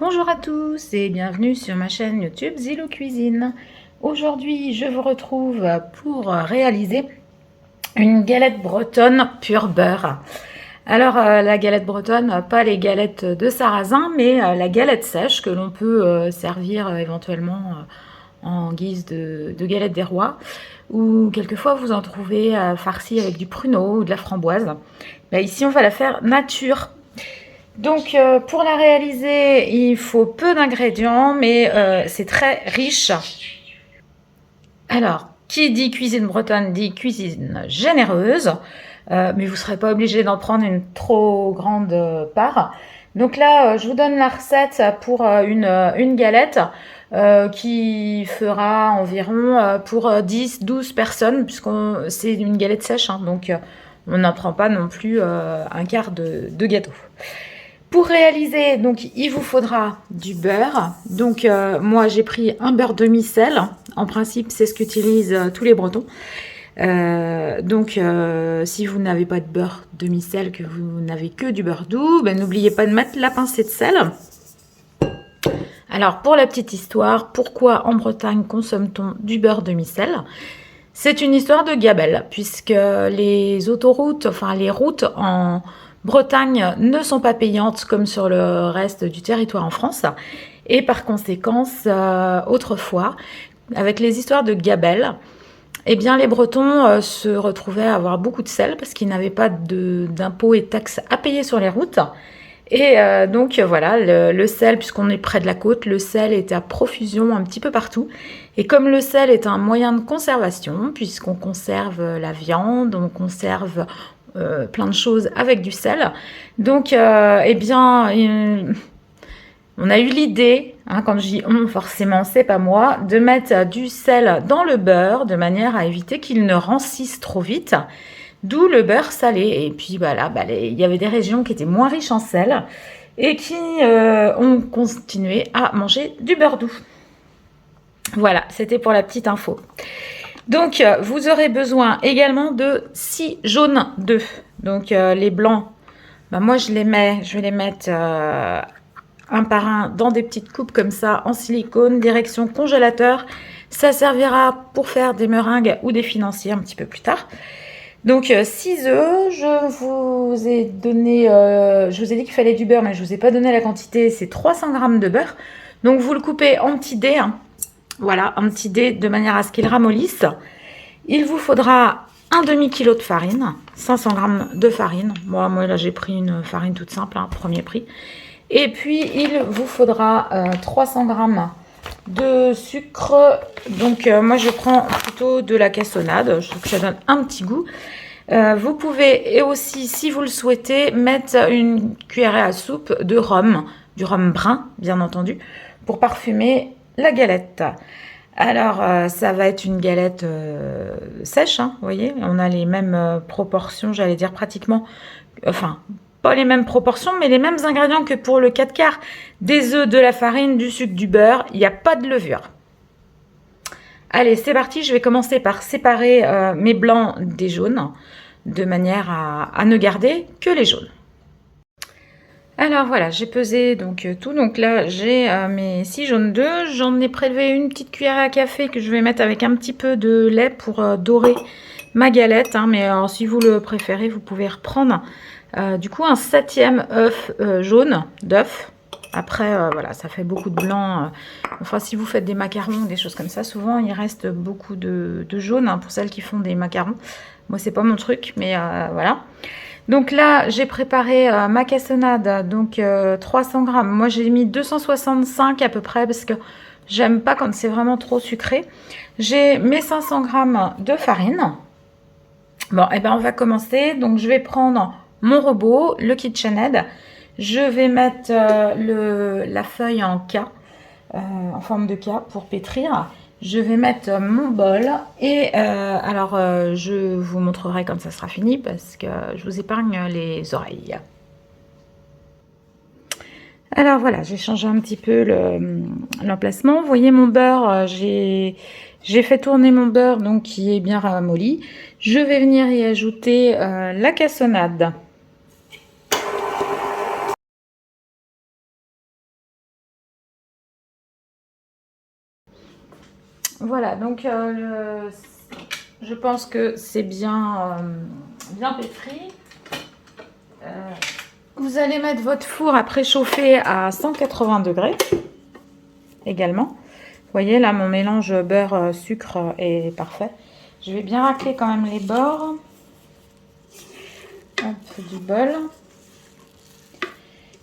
Bonjour à tous et bienvenue sur ma chaîne YouTube Zilo Cuisine. Aujourd'hui, je vous retrouve pour réaliser une galette bretonne pur beurre. Alors, la galette bretonne, pas les galettes de sarrasin, mais la galette sèche que l'on peut servir éventuellement en guise de galette des rois. Ou quelquefois, vous en trouvez farcie avec du pruneau ou de la framboise. Ben, ici, on va la faire nature. Donc, pour la réaliser, il faut peu d'ingrédients, mais c'est très riche. Alors, qui dit cuisine bretonne dit cuisine généreuse, mais vous ne serez pas obligé d'en prendre une trop grande part. Donc là, je vous donne la recette pour une galette qui fera environ pour 10-12 personnes, puisque c'est une galette sèche, hein, donc on n'en prend pas non plus un quart de gâteau. Pour réaliser, donc il vous faudra du beurre. Donc moi j'ai pris un beurre demi-sel. En principe c'est ce qu'utilisent tous les Bretons. Si vous n'avez pas de beurre demi-sel, que vous n'avez que du beurre doux, ben, n'oubliez pas de mettre la pincée de sel. Alors pour la petite histoire, pourquoi en Bretagne consomme-t-on du beurre demi-sel? C'est une histoire de gabelle, puisque les autoroutes, enfin les routes en Bretagne ne sont pas payantes comme sur le reste du territoire en France. Et par conséquent, autrefois, avec les histoires de gabelle, eh bien les Bretons se retrouvaient à avoir beaucoup de sel parce qu'ils n'avaient pas d'impôts et taxes à payer sur les routes. Et voilà, le sel, puisqu'on est près de la côte, le sel est à profusion un petit peu partout. Et comme le sel est un moyen de conservation, puisqu'on conserve la viande, on conserve plein de choses avec du sel, donc on a eu l'idée, hein, quand je dis on, forcément c'est pas moi, de mettre du sel dans le beurre de manière à éviter qu'il ne rancisse trop vite. D'où le beurre salé. Et puis voilà, il y avait des régions qui étaient moins riches en sel et qui ont continué à manger du beurre doux. Voilà, c'était pour la petite info. Donc, vous aurez besoin également de 6 jaunes d'œufs. Donc, les blancs, moi je vais les mettre un par un dans des petites coupes comme ça en silicone, direction congélateur. Ça servira pour faire des meringues ou des financiers un petit peu plus tard. Donc 6 œufs, je vous ai dit qu'il fallait du beurre, mais je vous ai pas donné la quantité, c'est 300 g de beurre. Donc vous le coupez en petits dés, hein. Voilà, en petits dés de manière à ce qu'il ramollisse. Il vous faudra un demi-kilo de farine, 500 g de farine. Moi là j'ai pris une farine toute simple, hein, premier prix. Et puis il vous faudra 300 g de sucre. Donc moi je prends plutôt de la cassonade, je trouve que ça donne un petit goût. Vous pouvez, et aussi si vous le souhaitez, mettre une cuillerée à soupe de rhum, du rhum brun bien entendu, pour parfumer la galette. Alors ça va être une galette sèche, hein, vous voyez, on a les mêmes proportions, j'allais dire pratiquement, enfin pas les mêmes proportions, mais les mêmes ingrédients que pour le 4 quarts. Des œufs, de la farine, du sucre, du beurre. Il n'y a pas de levure. Allez, c'est parti. Je vais commencer par séparer mes blancs des jaunes, de manière à ne garder que les jaunes. Alors voilà, j'ai pesé donc tout. Donc là, j'ai mes 6 jaunes d'œufs. J'en ai prélevé une petite cuillère à café que je vais mettre avec un petit peu de lait pour dorer ma galette. Hein, mais alors, si vous le préférez, vous pouvez reprendre du coup un 7e œuf jaune d'œuf. Après voilà, ça fait beaucoup de blanc. Enfin, si vous faites des macarons, des choses comme ça, souvent il reste beaucoup de jaune, hein, pour celles qui font des macarons. Moi c'est pas mon truc, mais voilà. Donc là j'ai préparé ma cassonade, donc 300 g. Moi j'ai mis 265 à peu près parce que j'aime pas quand c'est vraiment trop sucré. J'ai mes 500 g de farine. Bon, et ben on va commencer. Donc je vais prendre mon robot, le KitchenAid. Je vais mettre la feuille en K, en forme de K pour pétrir. Je vais mettre mon bol et je vous montrerai quand ça sera fini parce que je vous épargne les oreilles. Alors voilà, j'ai changé un petit peu l'emplacement. Vous voyez mon beurre, j'ai fait tourner mon beurre donc qui est bien ramolli. Je vais venir y ajouter la cassonade. Voilà, donc je pense que c'est bien, bien pétri. Vous allez mettre votre four à préchauffer à 180 degrés également. Vous voyez là, mon mélange beurre-sucre est parfait. Je vais bien racler quand même les bords. Hop, du bol.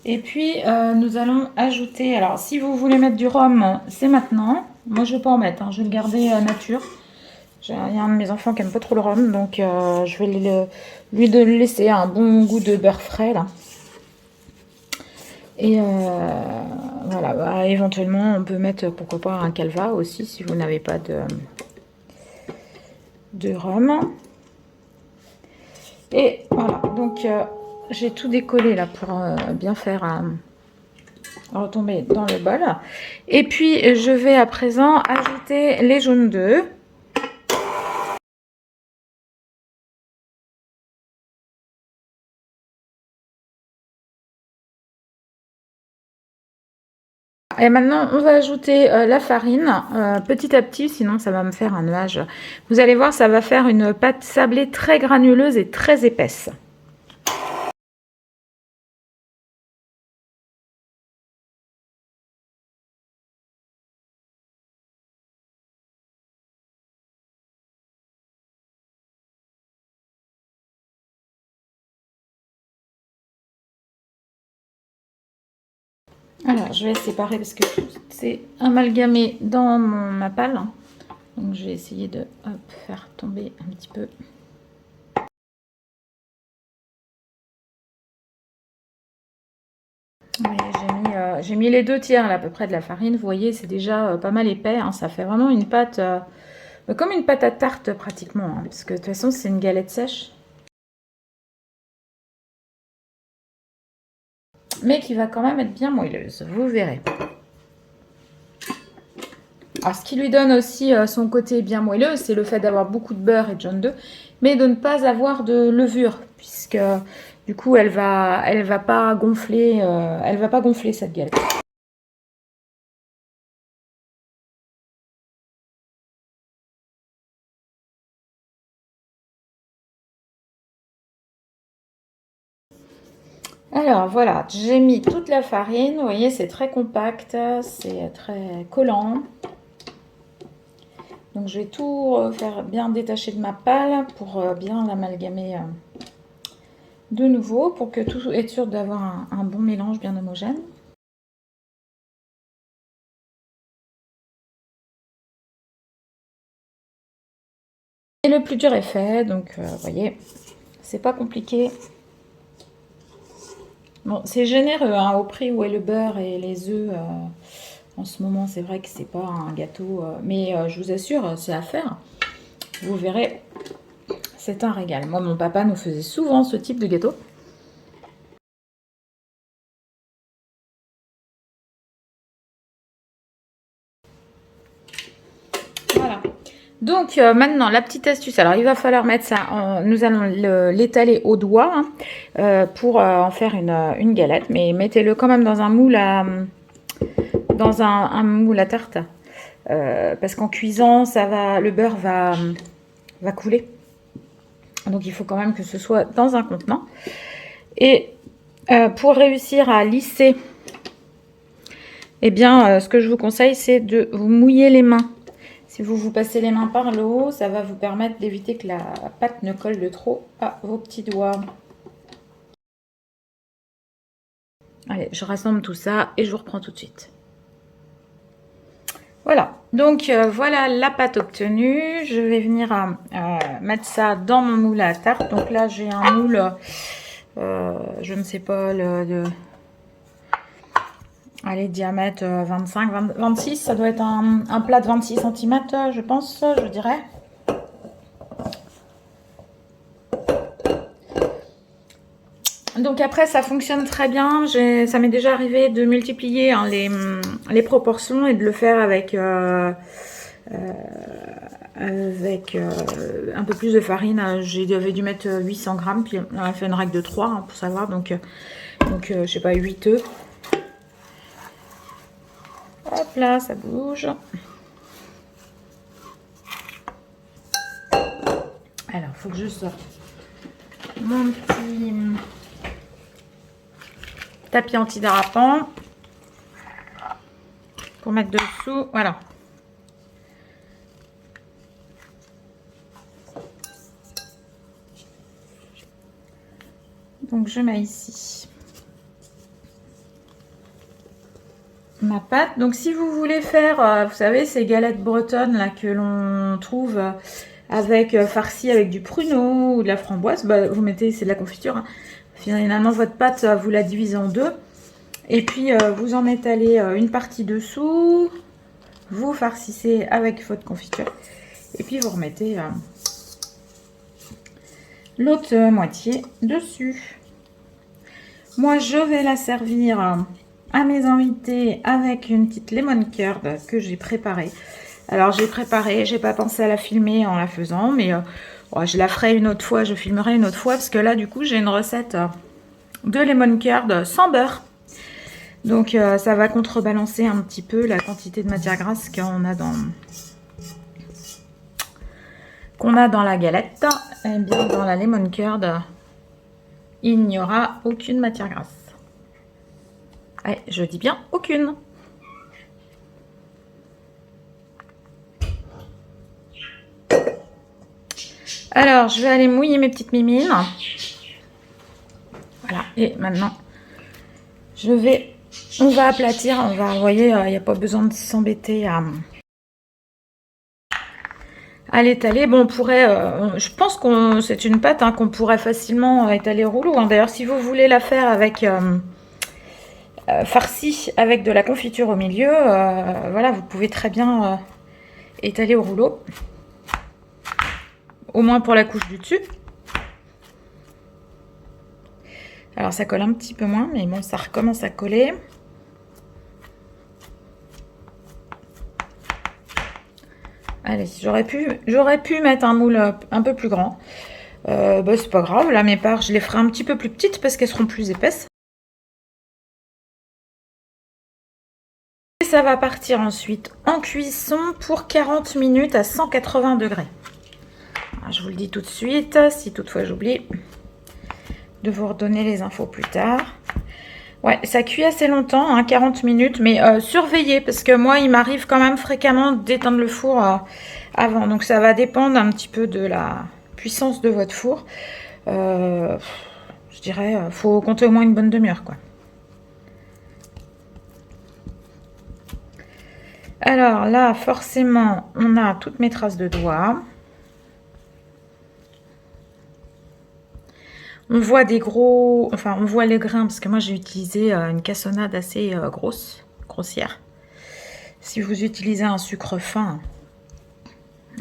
Et puis, nous allons ajouter... Alors, si vous voulez mettre du rhum, c'est maintenant. Moi, je ne vais pas en mettre. Hein, je vais le garder nature. Il y a un de mes enfants qui n'aime pas trop le rhum. Donc, je vais lui laisser un bon goût de beurre frais, là. Et voilà. Bah, éventuellement, on peut mettre, pourquoi pas, un calva aussi, si vous n'avez pas de rhum. Et voilà. Donc, j'ai tout décollé, là, pour bien faire... retomber dans le bol. Et puis, je vais à présent ajouter les jaunes d'œufs. Et maintenant, on va ajouter la farine petit à petit, sinon ça va me faire un nuage. Vous allez voir, ça va faire une pâte sablée très granuleuse et très épaisse. Alors, je vais séparer parce que c'est amalgamé dans ma pâle. Donc, je vais essayer de faire tomber un petit peu. Oui, j'ai mis les 2 tiers là, à peu près de la farine. Vous voyez, c'est déjà pas mal épais. Hein. Ça fait vraiment une pâte, comme une pâte à tarte pratiquement. Hein, parce que de toute façon, c'est une galette sèche. Mais qui va quand même être bien moelleuse. Vous verrez. Alors, ce qui lui donne aussi son côté bien moelleux, c'est le fait d'avoir beaucoup de beurre et de jaune d'œuf, mais de ne pas avoir de levure, puisque du coup, elle va pas gonfler cette galette. Alors voilà, j'ai mis toute la farine. Vous voyez, c'est très compact, c'est très collant. Donc je vais tout faire bien détacher de ma pâle pour bien l'amalgamer de nouveau, pour que tout est sûr d'avoir un bon mélange bien homogène. Et le plus dur est fait, donc vous voyez, c'est pas compliqué. Bon, c'est généreux hein, au prix où est le beurre et les œufs. En ce moment, c'est vrai que c'est pas un gâteau, mais je vous assure, c'est à faire. Vous verrez, c'est un régal. Moi, mon papa nous faisait souvent ce type de gâteau. Voilà. Donc maintenant, la petite astuce. Alors, il va falloir mettre ça. Nous allons l'étaler au doigt hein, pour en faire une galette. Mais mettez-le quand même dans un moule dans un moule à tarte. Parce qu'en cuisant, le beurre va couler. Donc il faut quand même que ce soit dans un contenant. Et pour réussir à lisser, eh bien, ce que je vous conseille, c'est de vous mouiller les mains. Si vous vous passez les mains par le haut, ça va vous permettre d'éviter que la pâte ne colle de trop à vos petits doigts. Allez, je rassemble tout ça et je vous reprends tout de suite. Voilà, donc voilà la pâte obtenue. Je vais venir mettre ça dans mon moule à tarte. Donc là, j'ai un moule, je ne sais pas, allez, diamètre 25, 26. Ça doit être un plat de 26 cm, je pense, je dirais. Donc après, ça fonctionne très bien. Ça m'est déjà arrivé de multiplier hein, les proportions et de le faire avec un peu plus de farine. J'avais dû mettre 800 grammes, puis on a fait une règle de 3 hein, pour savoir. Donc je sais pas, 8 œufs. Hop là, ça bouge. Alors, il faut que je sorte mon petit tapis antidérapant pour mettre dessous. Voilà. Donc, je mets ici ma pâte. Donc, si vous voulez faire, vous savez, ces galettes bretonnes là que l'on trouve avec farci avec du pruneau ou de la framboise, bah, vous mettez, c'est de la confiture. Hein. Finalement, votre pâte, vous la divisez en deux. Et puis, vous en étalez une partie dessous. Vous farcissez avec votre confiture. Et puis, vous remettez l'autre moitié dessus. Moi, je vais la servir à mes invités avec une petite lemon curd que j'ai préparée. Alors, j'ai pas pensé à la filmer en la faisant, mais je la ferai une autre fois, je filmerai une autre fois, parce que là, du coup, j'ai une recette de lemon curd sans beurre. Donc, ça va contrebalancer un petit peu la quantité de matière grasse qu'on a dans la galette. Et bien, dans la lemon curd, il n'y aura aucune matière grasse. Ouais, je dis bien aucune. Alors, je vais aller mouiller mes petites mimines. Voilà, et maintenant, on va aplatir, vous voyez, il n'y a pas besoin de s'embêter à l'étaler. Bon, on pourrait, je pense que c'est une pâte qu'on pourrait facilement étaler au rouleau. Hein. D'ailleurs, si vous voulez la faire avec farcie avec de la confiture au milieu, voilà, vous pouvez très bien étaler au rouleau. Au moins pour la couche du dessus. Alors ça colle un petit peu moins, mais bon, ça recommence à coller. Allez, j'aurais pu mettre un moule un peu plus grand. Bah, c'est pas grave, là mes parts, je les ferai un petit peu plus petites parce qu'elles seront plus épaisses. Et ça va partir ensuite en cuisson pour 40 minutes à 180 degrés. Alors, je vous le dis tout de suite, si toutefois j'oublie de vous redonner les infos plus tard. Ouais, ça cuit assez longtemps, 40 minutes, mais surveillez, parce que moi, il m'arrive quand même fréquemment d'éteindre le four avant. Donc, ça va dépendre un petit peu de la puissance de votre four. Je dirais, faut compter au moins une bonne demi-heure, quoi. Alors là, forcément, on a toutes mes traces de doigts. On voit on voit les grains, parce que moi, j'ai utilisé une cassonade assez grossière. Si vous utilisez un sucre fin,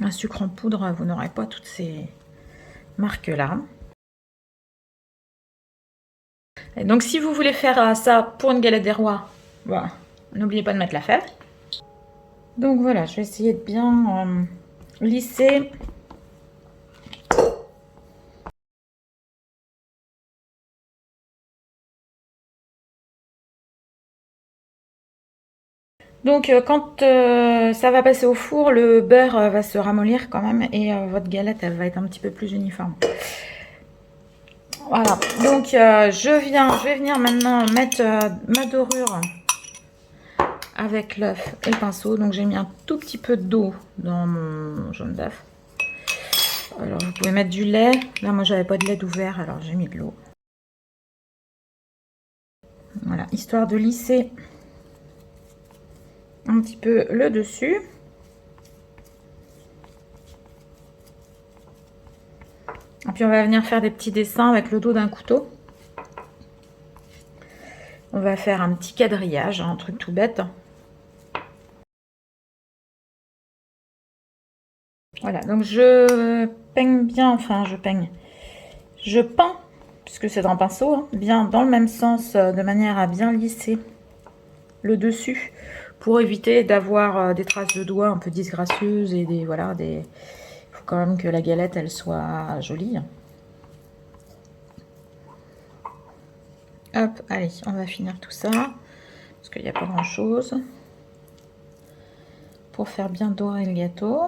un sucre en poudre, vous n'aurez pas toutes ces marques-là. Et donc, si vous voulez faire ça pour une galette des rois, voilà, n'oubliez pas de mettre la fève. Donc voilà, je vais essayer de bien lisser. Donc quand ça va passer au four, le beurre va se ramollir quand même et votre galette, elle va être un petit peu plus uniforme. Voilà, donc je vais venir maintenant mettre ma dorure avec l'œuf et le pinceau. Donc j'ai mis un tout petit peu d'eau dans mon jaune d'œuf. Alors vous pouvez mettre du lait. Là moi j'avais pas de lait d'ouvert, alors j'ai mis de l'eau. Voilà, histoire de lisser un petit peu le dessus. Et puis on va venir faire des petits dessins avec le dos d'un couteau. On va faire un petit quadrillage, un truc tout bête. Voilà, donc je peigne bien, enfin je peins, puisque c'est un pinceau, hein, bien dans le même sens, de manière à bien lisser le dessus, pour éviter d'avoir des traces de doigts un peu disgracieuses et il faut quand même que la galette, elle soit jolie. Hop, allez, on va finir tout ça, parce qu'il n'y a pas grand-chose, pour faire bien dorer le gâteau.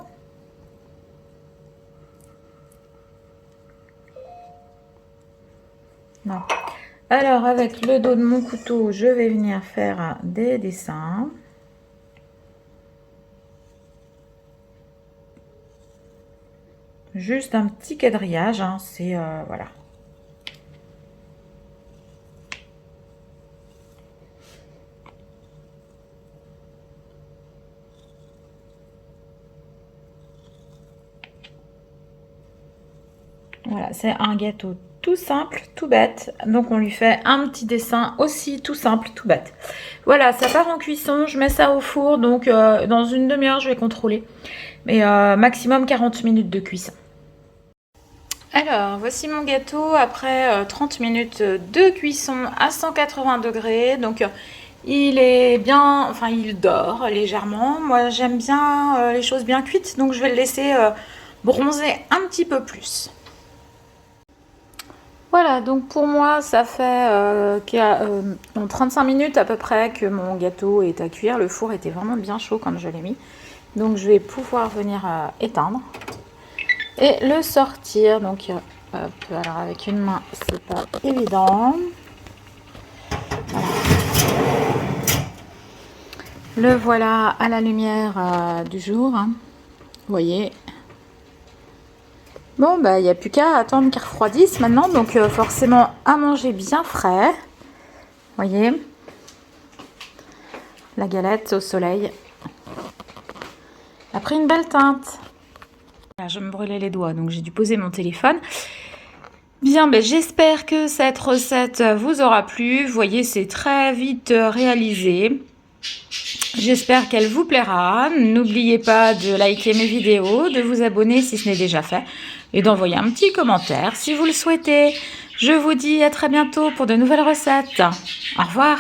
Non. Alors, avec le dos de mon couteau, je vais venir faire des dessins. Juste un petit quadrillage, hein, c'est voilà. Voilà, c'est un gâteau tout simple, tout bête. Donc on lui fait un petit dessin aussi tout simple, tout bête. Voilà, ça part en cuisson. Je mets ça au four. Donc dans une demi-heure, je vais contrôler. Mais maximum 40 minutes de cuisson. Alors, voici mon gâteau après 30 minutes de cuisson à 180 degrés. Donc il est bien, enfin il dort légèrement. Moi j'aime bien les choses bien cuites. Donc je vais le laisser bronzer un petit peu plus. Voilà, donc pour moi, ça fait 35 minutes à peu près que mon gâteau est à cuire. Le four était vraiment bien chaud quand je l'ai mis. Donc je vais pouvoir venir éteindre et le sortir. Donc hop, alors avec une main, c'est pas évident. Voilà. Le voilà à la lumière du jour. Hein. Vous voyez. Bon, bah, il n'y a plus qu'à attendre qu'il refroidisse maintenant. Donc, forcément, à manger bien frais. Voyez. La galette au soleil. A pris une belle teinte. Là, je me brûlais les doigts, donc j'ai dû poser mon téléphone. Bien, ben, j'espère que cette recette vous aura plu. Vous voyez, c'est très vite réalisé. J'espère qu'elle vous plaira. N'oubliez pas de liker mes vidéos, de vous abonner si ce n'est déjà fait et d'envoyer un petit commentaire si vous le souhaitez. Je vous dis à très bientôt pour de nouvelles recettes. Au revoir.